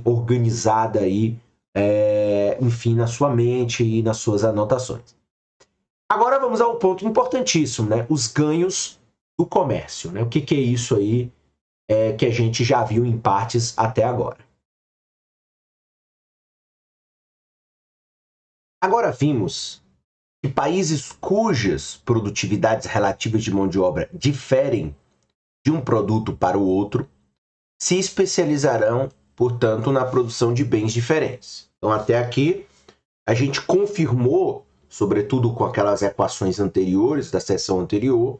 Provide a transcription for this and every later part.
organizada aí, enfim, na sua mente e nas suas anotações. Agora vamos ao ponto importantíssimo, né? Os ganhos do comércio, né? O que é isso aí que a gente já viu em partes até agora. Agora vimos que países cujas produtividades relativas de mão de obra diferem de um produto para o outro se especializarão, portanto, na produção de bens diferentes. Então, até aqui, a gente confirmou, sobretudo com aquelas equações anteriores, da seção anterior,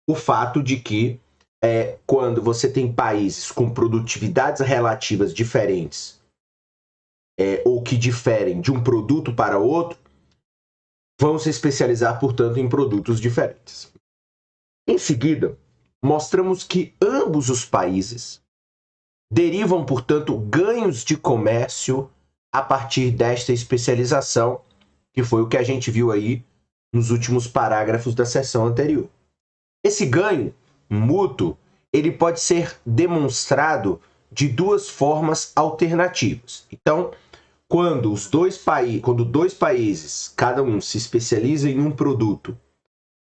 o fato de que quando você tem países com produtividades relativas diferentes ou que diferem de um produto para outro, vão se especializar, portanto, em produtos diferentes. Em seguida, mostramos que ambos os países derivam, portanto, ganhos de comércio a partir desta especialização, que foi o que a gente viu aí nos últimos parágrafos da seção anterior. Esse ganho mútuo, ele pode ser demonstrado de duas formas alternativas. Então, quando dois países, cada um se especializa em um produto,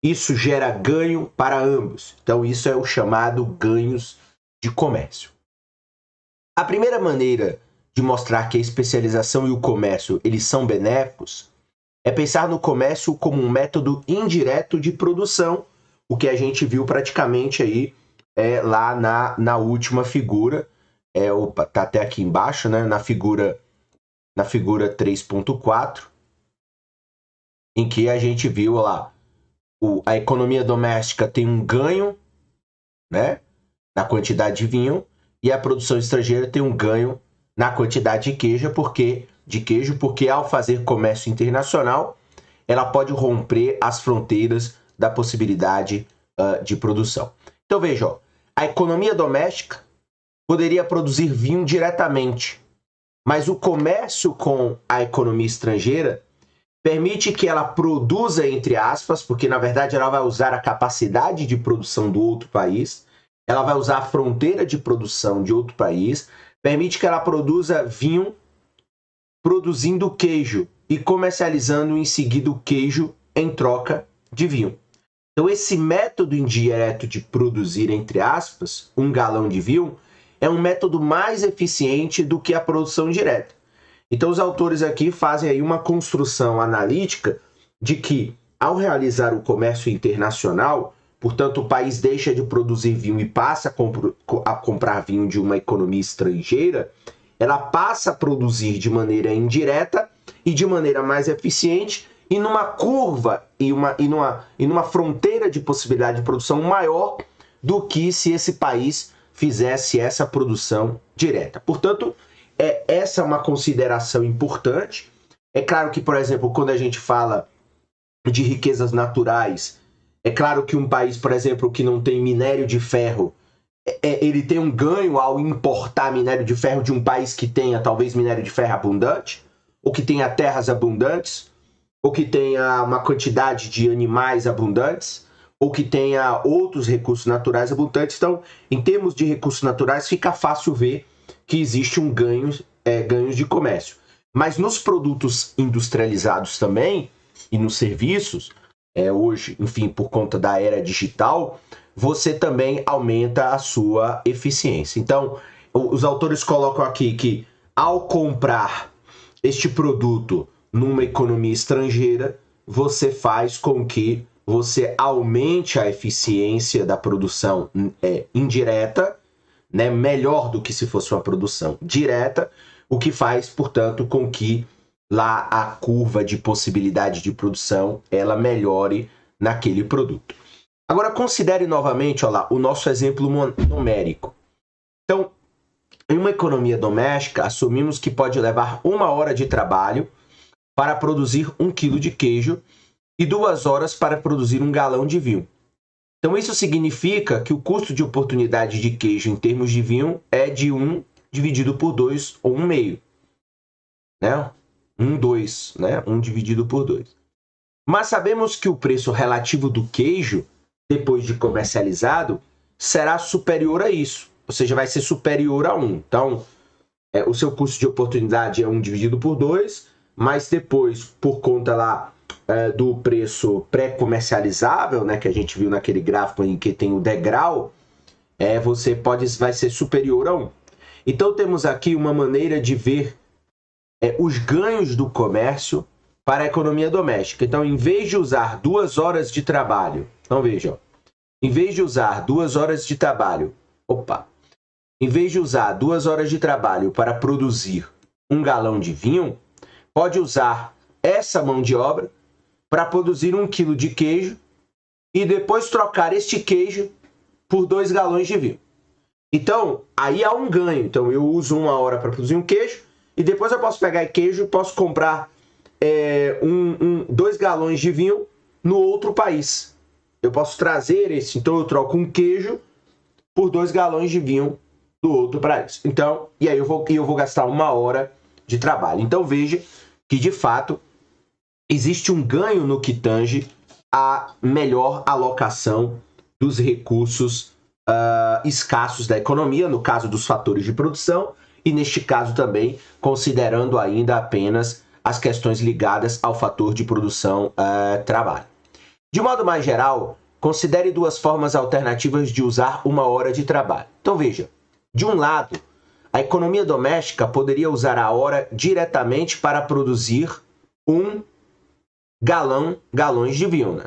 isso gera ganho para ambos. Então, isso é o chamado ganhos de comércio. A primeira maneira de mostrar que a especialização e o comércio eles são benéficos é pensar no comércio como um método indireto de produção, o que a gente viu praticamente aí lá na última figura. Tá até aqui embaixo, né? Na figura 3.4, em que a gente viu lá a economia doméstica tem um ganho, né, na quantidade de vinho, e a produção estrangeira tem um ganho na quantidade de queijo, porque ao fazer comércio internacional, ela pode romper as fronteiras da possibilidade de produção. Então veja, ó, a economia doméstica poderia produzir vinho diretamente, mas o comércio com a economia estrangeira permite que ela produza, entre aspas, porque na verdade ela vai usar a capacidade de produção do outro país, ela vai usar a fronteira de produção de outro país, permite que ela produza vinho produzindo queijo e comercializando em seguida o queijo em troca de vinho. Então esse método indireto de produzir, entre aspas, um galão de vinho, é um método mais eficiente do que a produção direta. Então os autores aqui fazem aí uma construção analítica de que, ao realizar o comércio internacional, portanto o país deixa de produzir vinho e passa a comprar vinho de uma economia estrangeira, ela passa a produzir de maneira indireta e de maneira mais eficiente e numa curva e numa fronteira de possibilidade de produção maior do que se esse país fizesse essa produção direta. Portanto, essa é uma consideração importante. É claro que, por exemplo, quando a gente fala de riquezas naturais, é claro que um país, por exemplo, que não tem minério de ferro, ele tem um ganho ao importar minério de ferro de um país que tenha talvez minério de ferro abundante, ou que tenha terras abundantes, ou que tenha uma quantidade de animais abundantes, ou que tenha outros recursos naturais abundantes. Então, em termos de recursos naturais, fica fácil ver que existe um ganhos de comércio. Mas nos produtos industrializados também, e nos serviços, hoje, enfim, por conta da era digital, você também aumenta a sua eficiência. Então, os autores colocam aqui que, ao comprar este produto numa economia estrangeira, você faz com que você aumente a eficiência da produção indireta, né, melhor do que se fosse uma produção direta, o que faz, portanto, com que lá a curva de possibilidade de produção ela melhore naquele produto. Agora, considere novamente, olha lá, o nosso exemplo numérico. Então, em uma economia doméstica, assumimos que pode levar 1 hora de trabalho para produzir 1 quilo de queijo e 2 horas para produzir 1 galão de vinho. Então, isso significa que o custo de oportunidade de queijo em termos de vinho é de 1 dividido por 2, ou 1/2. Né? 2, né? 1 dividido por 2. Mas sabemos que o preço relativo do queijo, depois de comercializado, será superior a isso. Ou seja, vai ser superior a 1. Então, o seu custo de oportunidade é 1 dividido por 2, mas depois, por conta lá do preço pré-comercializável, né, que a gente viu naquele gráfico em que tem o degrau, vai ser superior a 1. Então temos aqui uma maneira de ver os ganhos do comércio para a economia doméstica. Então, em vez de usar 2 horas de trabalho, então veja, em vez de usar 2 horas de trabalho, em vez de usar 2 horas de trabalho para produzir 1 galão de vinho, pode usar essa mão de obra para produzir 1 quilo de queijo e depois trocar este queijo por 2 galões de vinho. Então, aí há um ganho. Então, eu uso 1 hora para produzir um queijo e depois eu posso pegar queijo e posso comprar 2 galões de vinho no outro país. Eu posso trazer esse, então eu troco um queijo por 2 galões de vinho do outro país. Então, e aí eu vou gastar 1 hora de trabalho. Então, veja que, de fato, existe um ganho no que tange a melhor alocação dos recursos escassos da economia, no caso dos fatores de produção, e neste caso também considerando ainda apenas as questões ligadas ao fator de produção trabalho. De modo mais geral, considere 2 formas alternativas de usar 1 hora de trabalho. Então veja, de um lado, a economia doméstica poderia usar a hora diretamente para produzir 1 galões de vinho, né?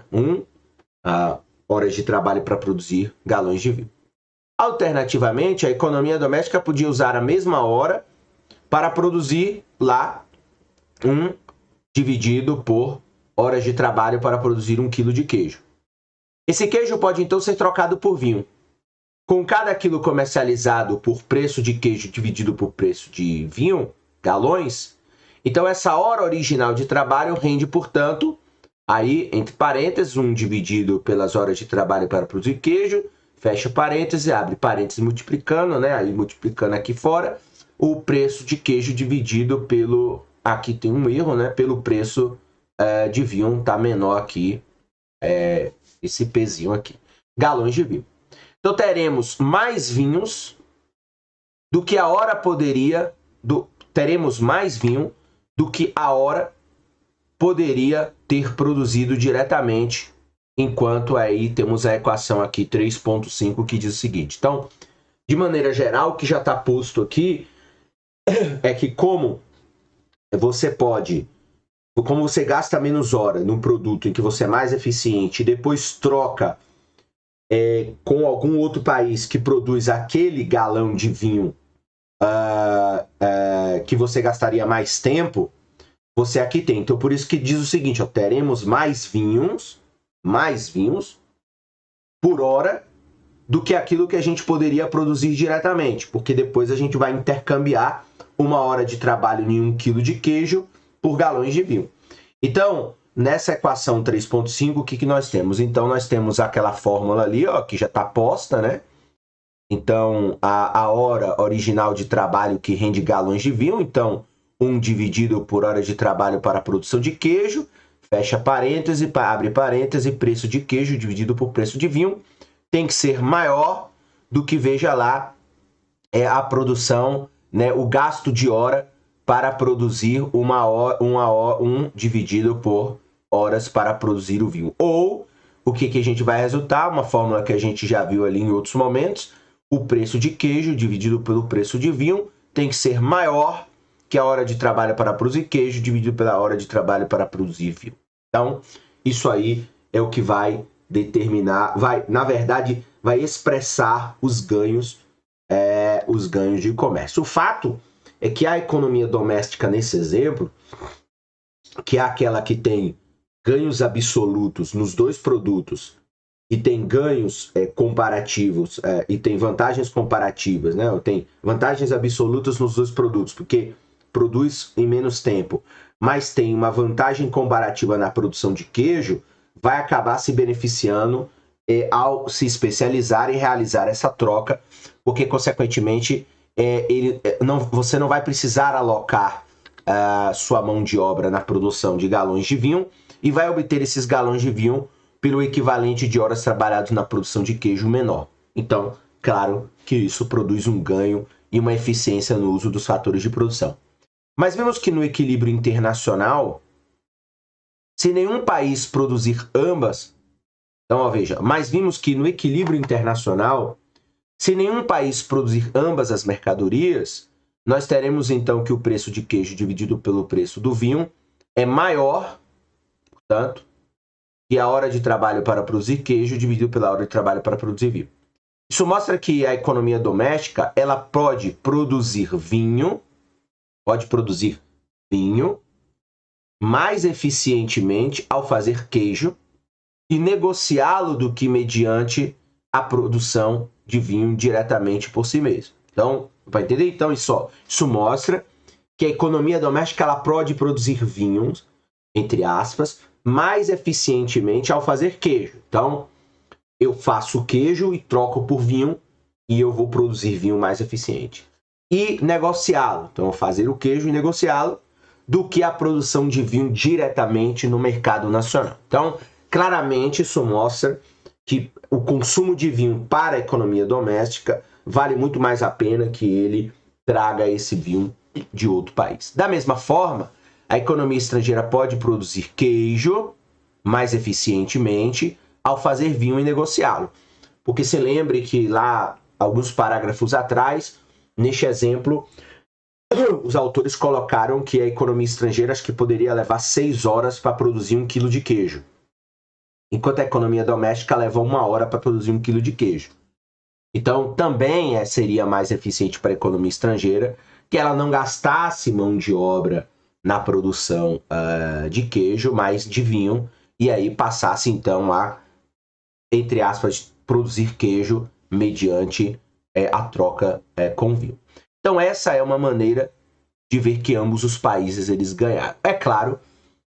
Horas de trabalho para produzir galões de vinho. Alternativamente, a economia doméstica podia usar a mesma hora para produzir lá 1 dividido por horas de trabalho para produzir 1 quilo de queijo. Esse queijo pode então ser trocado por vinho. Com cada quilo comercializado por preço de queijo dividido por preço de vinho, galões, então essa hora original de trabalho rende, portanto, aí, entre parênteses, 1 dividido pelas horas de trabalho para produzir queijo, fecha parênteses, abre parênteses multiplicando, né? Aí multiplicando aqui fora, o preço de queijo dividido pelo... Aqui tem um erro, né? Pelo preço de vinho, tá menor aqui, esse pezinho aqui. Galões de vinho. Então teremos mais vinhos do que a hora poderia... teremos mais vinho do que a hora poderia ter produzido diretamente, enquanto aí temos a equação aqui 3.5 que diz o seguinte. Então, de maneira geral, o que já está posto aqui é que como você gasta menos hora num produto em que você é mais eficiente e depois troca com algum outro país que produz aquele galão de vinho que você gastaria mais tempo, você aqui tem. Então, por isso que diz o seguinte, teremos mais vinhos por hora do que aquilo que a gente poderia produzir diretamente, porque depois a gente vai intercambiar 1 hora de trabalho em 1 quilo de queijo por galões de vinho. Então, nessa equação 3.5, o que nós temos? Então, nós temos aquela fórmula ali, que já está posta, né? Então, a hora original de trabalho que rende galões de vinho, então, 1 dividido por hora de trabalho para a produção de queijo, fecha parêntese, abre parêntese, preço de queijo dividido por preço de vinho, tem que ser maior do que, veja lá, a produção, né, o gasto de hora para produzir 1 dividido por horas para produzir o vinho. Ou, o que a gente vai resultar? Uma fórmula que a gente já viu ali em outros momentos, o preço de queijo dividido pelo preço de vinho tem que ser maior que a hora de trabalho para produzir queijo dividido pela hora de trabalho para produzir vinho. Então, isso aí é o que vai determinar, na verdade, vai expressar os ganhos de comércio. O fato é que a economia doméstica, nesse exemplo, que é aquela que tem ganhos absolutos nos 2 produtos e tem ganhos comparativos e tem vantagens comparativas, né? Tem vantagens absolutas nos 2 produtos, porque produz em menos tempo, mas tem uma vantagem comparativa na produção de queijo, vai acabar se beneficiando ao se especializar e realizar essa troca, porque, consequentemente, você não vai precisar alocar sua mão de obra na produção de galões de vinho e vai obter esses galões de vinho pelo equivalente de horas trabalhadas na produção de queijo menor. Então, claro que isso produz um ganho e uma eficiência no uso dos fatores de produção. Mas vemos que no equilíbrio internacional, se nenhum país produzir ambas, então, ó, veja, mas vimos que no equilíbrio internacional, se nenhum país produzir ambas as mercadorias, nós teremos então que o preço de queijo dividido pelo preço do vinho é maior, portanto, que a hora de trabalho para produzir queijo dividido pela hora de trabalho para produzir vinho. Isso mostra que a economia doméstica, ela pode produzir vinho mais eficientemente ao fazer queijo e negociá-lo do que mediante a produção de vinho diretamente por si mesmo. Então, para entender, então isso mostra que a economia doméstica ela pode produzir vinhos, entre aspas, mais eficientemente ao fazer queijo. Então, eu faço queijo e troco por vinho e eu vou produzir vinho mais eficiente. E negociá-lo. Então, fazer o queijo e negociá-lo do que a produção de vinho diretamente no mercado nacional. Então, claramente, isso mostra que o consumo de vinho para a economia doméstica vale muito mais a pena que ele traga esse vinho de outro país. Da mesma forma, a economia estrangeira pode produzir queijo mais eficientemente ao fazer vinho e negociá-lo. Porque se lembre que lá, alguns parágrafos atrás, neste exemplo, os autores colocaram que a economia estrangeira acho que poderia levar 6 horas para produzir 1 quilo de queijo, enquanto a economia doméstica leva 1 hora para produzir 1 quilo de queijo. Então, também seria mais eficiente para a economia estrangeira que ela não gastasse mão de obra na produção de queijo, mas de vinho, e aí passasse, então, a, entre aspas, produzir queijo mediante a troca com vinho. Então, essa é uma maneira de ver que ambos os países eles ganharam. É claro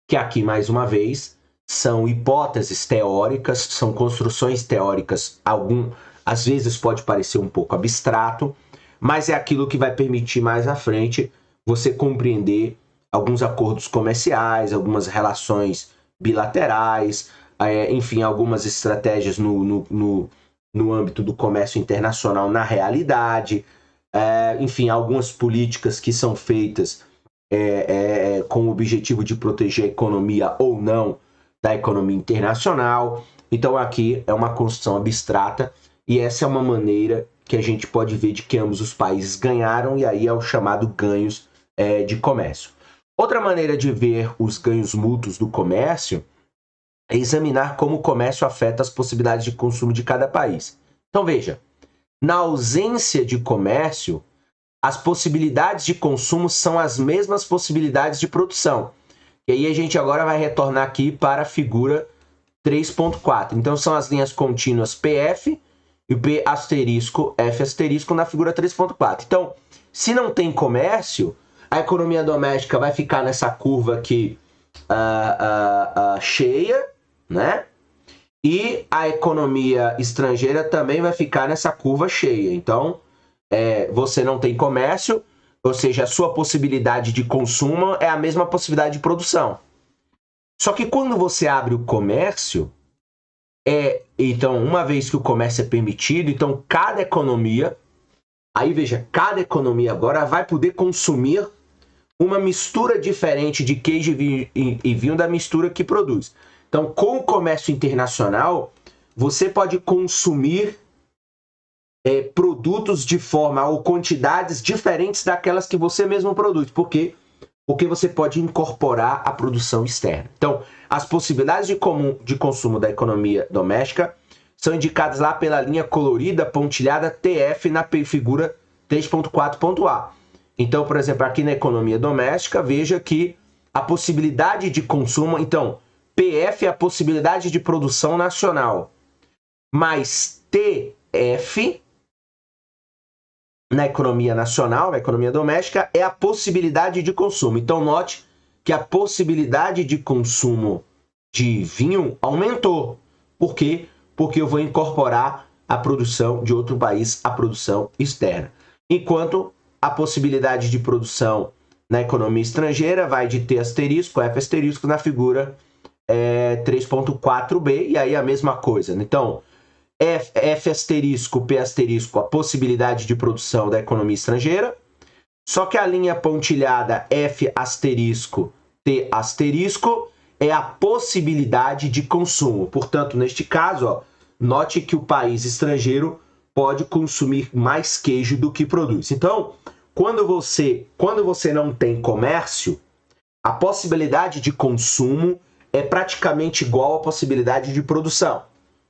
que aqui, mais uma vez, são hipóteses teóricas, são construções teóricas, às vezes pode parecer um pouco abstrato, mas é aquilo que vai permitir mais à frente você compreender alguns acordos comerciais, algumas relações bilaterais, enfim, algumas estratégias no âmbito do comércio internacional na realidade, enfim, algumas políticas que são feitas com o objetivo de proteger a economia ou não da economia internacional. Então aqui é uma construção abstrata e essa é uma maneira que a gente pode ver de que ambos os países ganharam, e aí é o chamado ganhos de comércio. Outra maneira de ver os ganhos mútuos do comércio é examinar como o comércio afeta as possibilidades de consumo de cada país. Então veja, na ausência de comércio, as possibilidades de consumo são as mesmas possibilidades de produção. E aí a gente agora vai retornar aqui para a figura 3.4. Então são as linhas contínuas PF e o P asterisco, F asterisco na figura 3.4. Então, se não tem comércio, a economia doméstica vai ficar nessa curva aqui cheia, né? E a economia estrangeira também vai ficar nessa curva cheia. Então, você não tem comércio, ou seja, a sua possibilidade de consumo é a mesma possibilidade de produção. Só que quando você abre o comércio, então, uma vez que o comércio é permitido, então cada economia, aí veja, cada economia agora vai poder consumir uma mistura diferente de queijo e vinho da mistura que produz. Então, com o comércio internacional, você pode consumir produtos de forma ou quantidades diferentes daquelas que você mesmo produz. Por quê? Porque você pode incorporar a produção externa. Então, as possibilidades de consumo da economia doméstica são indicadas lá pela linha colorida pontilhada TF na figura 3.4.A. Então, por exemplo, aqui na economia doméstica, veja que a possibilidade de consumo... Então, PF é a possibilidade de produção nacional, mas TF, na economia nacional, na economia doméstica, é a possibilidade de consumo. Então, note que a possibilidade de consumo de vinho aumentou. Por quê? Porque eu vou incorporar a produção de outro país à produção externa. Enquanto a possibilidade de produção na economia estrangeira vai de T asterisco, F asterisco na figura 3.4b, e aí a mesma coisa. Então, F asterisco, P asterisco, a possibilidade de produção da economia estrangeira. Só que a linha pontilhada F asterisco, T asterisco é a possibilidade de consumo. Portanto, neste caso, ó, note que o país estrangeiro pode consumir mais queijo do que produz. Então, quando você não tem comércio, a possibilidade de consumo é praticamente igual à possibilidade de produção.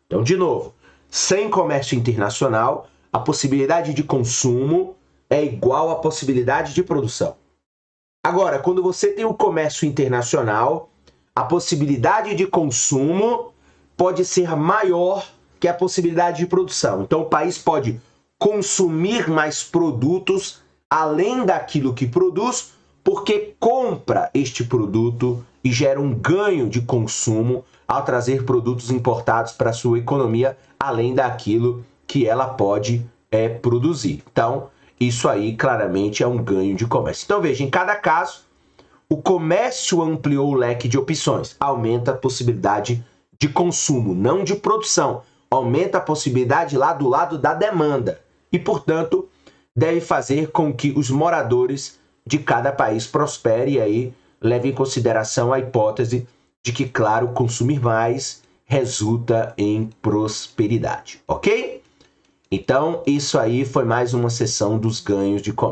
Então, de novo, sem comércio internacional, a possibilidade de consumo é igual à possibilidade de produção. Agora, quando você tem o comércio internacional, a possibilidade de consumo pode ser maior que a possibilidade de produção. Então, o país pode consumir mais produtos além daquilo que produz, porque compra este produto e gera um ganho de consumo ao trazer produtos importados para a sua economia, além daquilo que ela pode produzir. Então, isso aí claramente é um ganho de comércio. Então, veja, em cada caso, o comércio ampliou o leque de opções, aumenta a possibilidade de consumo, não de produção, aumenta a possibilidade lá do lado da demanda e, portanto, deve fazer com que os moradores de cada país prosperem e aí leve em consideração a hipótese de que, claro, consumir mais resulta em prosperidade, ok? Então, isso aí foi mais uma sessão dos ganhos de comércio.